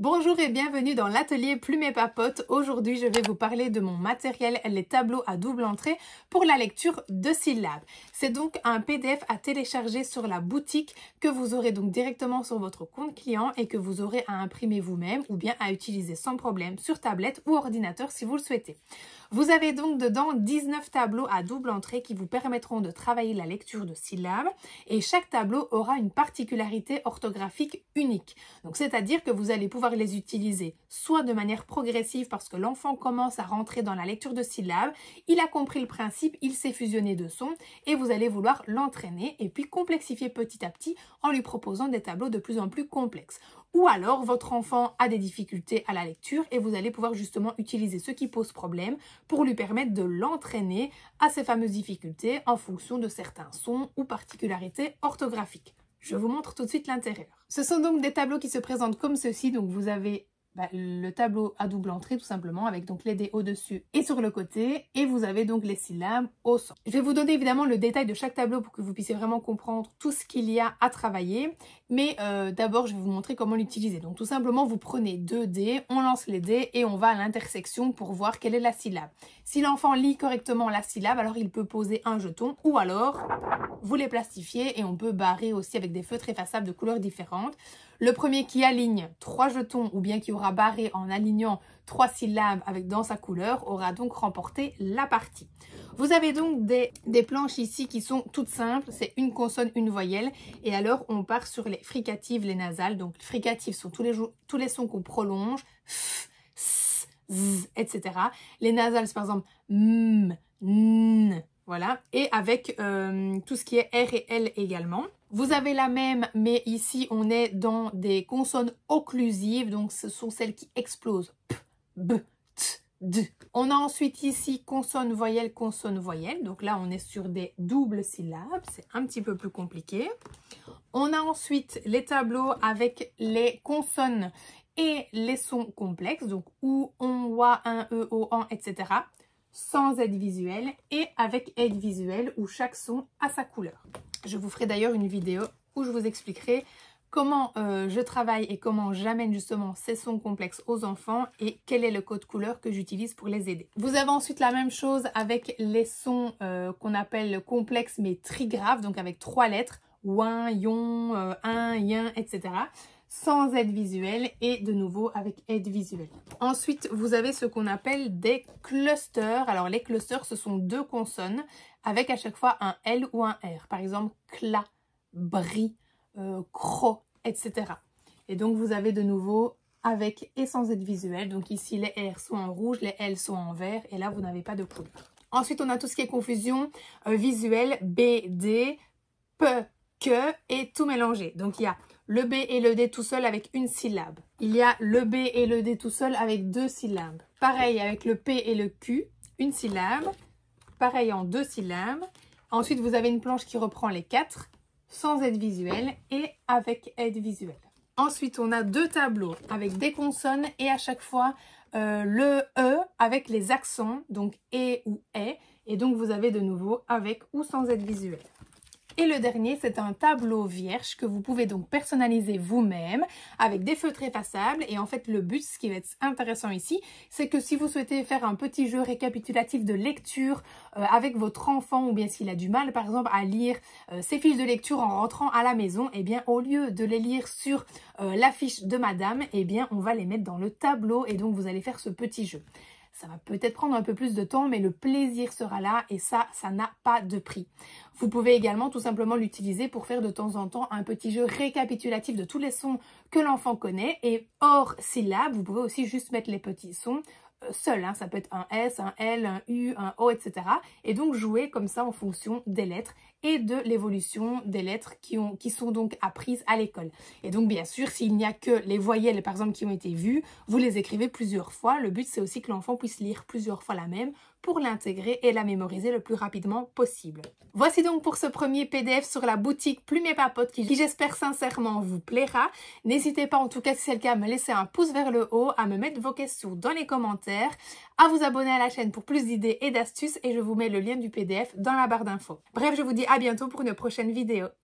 Bonjour et bienvenue dans l'atelier Plume et Papote. Aujourd'hui, je vais vous parler de mon matériel, les tableaux à double entrée pour la lecture de syllabes. C'est donc un PDF à télécharger sur la boutique que vous aurez donc directement sur votre compte client et que vous aurez à imprimer vous-même ou bien à utiliser sans problème sur tablette ou ordinateur si vous le souhaitez. Vous avez donc dedans 19 tableaux à double entrée qui vous permettront de travailler la lecture de syllabes et chaque tableau aura une particularité orthographique unique. Donc c'est-à-dire que vous allez pouvoir les utiliser soit de manière progressive parce que l'enfant commence à rentrer dans la lecture de syllabes, il a compris le principe, il sait fusionner deux sons et vous allez vouloir l'entraîner et puis complexifier petit à petit en lui proposant des tableaux de plus en plus complexes. Ou alors votre enfant a des difficultés à la lecture et vous allez pouvoir justement utiliser ce qui pose problème pour lui permettre de l'entraîner à ces fameuses difficultés en fonction de certains sons ou particularités orthographiques. Je vous montre tout de suite l'intérieur. Ce sont donc des tableaux qui se présentent comme ceci. Donc vous avez le tableau à double entrée tout simplement avec donc les dés au-dessus et sur le côté et vous avez donc les syllabes au centre. Je vais vous donner évidemment le détail de chaque tableau pour que vous puissiez vraiment comprendre tout ce qu'il y a à travailler. Mais d'abord je vais vous montrer comment l'utiliser. Donc tout simplement vous prenez 2 dés, on lance les dés et on va à l'intersection pour voir quelle est la syllabe. Si l'enfant lit correctement la syllabe, alors il peut poser un jeton ou alors vous les plastifiez et on peut barrer aussi avec des feutres effaçables de couleurs différentes. Le premier qui aligne 3 jetons ou bien qui aura barré en alignant 3 syllabes avec dans sa couleur aura donc remporté la partie. Vous avez donc des planches ici qui sont toutes simples, c'est une consonne, une voyelle et alors on part sur les fricatives, les nasales. Donc les fricatives sont tous les sons qu'on prolonge, f, s, z, etc. Les nasales c'est par exemple m, n, voilà, et avec tout ce qui est R et L également. Vous avez la même, mais ici on est dans des consonnes occlusives, donc ce sont celles qui explosent. P, B, T, D. On a ensuite ici consonne, voyelle, donc là on est sur des doubles syllabes, c'est un petit peu plus compliqué. On a ensuite les tableaux avec les consonnes et les sons complexes, donc OU, ON, OUA, un, E, O, AN, etc. sans aide visuelle et avec aide visuelle où chaque son a sa couleur. Je vous ferai d'ailleurs une vidéo où je vous expliquerai comment je travaille et comment j'amène justement ces sons complexes aux enfants et quel est le code couleur que j'utilise pour les aider. Vous avez ensuite la même chose avec les sons qu'on appelle complexes mais trigraves, donc avec 3 lettres, ouin, yon, un, yin, etc. sans aide visuelle et de nouveau avec aide visuelle. Ensuite, vous avez ce qu'on appelle des clusters. Alors les clusters, ce sont 2 consonnes avec à chaque fois un L ou un R. Par exemple, cla, bri, cro, etc. Et donc vous avez de nouveau avec et sans aide visuelle. Donc ici les R sont en rouge, les L sont en vert et là vous n'avez pas de couleur. Ensuite, on a tout ce qui est confusion visuelle, B, D, P, que et tout mélangé. Donc il y a le B et le D tout seul avec une syllabe. Il y a le B et le D tout seul avec 2 syllabes. Pareil avec le P et le Q, une syllabe. Pareil en 2 syllabes. Ensuite, vous avez une planche qui reprend les 4 sans aide visuelle et avec aide visuelle. Ensuite, on a 2 tableaux avec des consonnes et à chaque fois le E avec les accents, donc E ou E. Et donc, vous avez de nouveau avec ou sans aide visuelle. Et le dernier, c'est un tableau vierge que vous pouvez donc personnaliser vous-même avec des feutres effaçables. Et en fait, le but, ce qui va être intéressant ici, c'est que si vous souhaitez faire un petit jeu récapitulatif de lecture avec votre enfant ou bien s'il a du mal, par exemple, à lire ses fiches de lecture en rentrant à la maison, eh bien, au lieu de les lire sur l'affiche de madame, eh bien, on va les mettre dans le tableau et donc vous allez faire ce petit jeu. Ça va peut-être prendre un peu plus de temps, mais le plaisir sera là et ça n'a pas de prix. Vous pouvez également tout simplement l'utiliser pour faire de temps en temps un petit jeu récapitulatif de tous les sons que l'enfant connaît. Et hors syllabes, vous pouvez aussi juste mettre les petits sons seuls. Ça peut être un S, un L, un U, un O, etc. Et donc jouer comme ça en fonction des lettres et de l'évolution des lettres qui sont donc apprises à l'école. Et donc bien sûr, s'il n'y a que les voyelles par exemple qui ont été vues, vous les écrivez plusieurs fois. Le but c'est aussi que l'enfant puisse lire plusieurs fois la même pour l'intégrer et la mémoriser le plus rapidement possible. Voici donc pour ce premier PDF sur la boutique Plume et Papote qui j'espère sincèrement vous plaira. N'hésitez pas en tout cas si c'est le cas à me laisser un pouce vers le haut, à me mettre vos questions dans les commentaires, à vous abonner à la chaîne pour plus d'idées et d'astuces et je vous mets le lien du PDF dans la barre d'infos. Bref, je vous dis à bientôt pour une prochaine vidéo.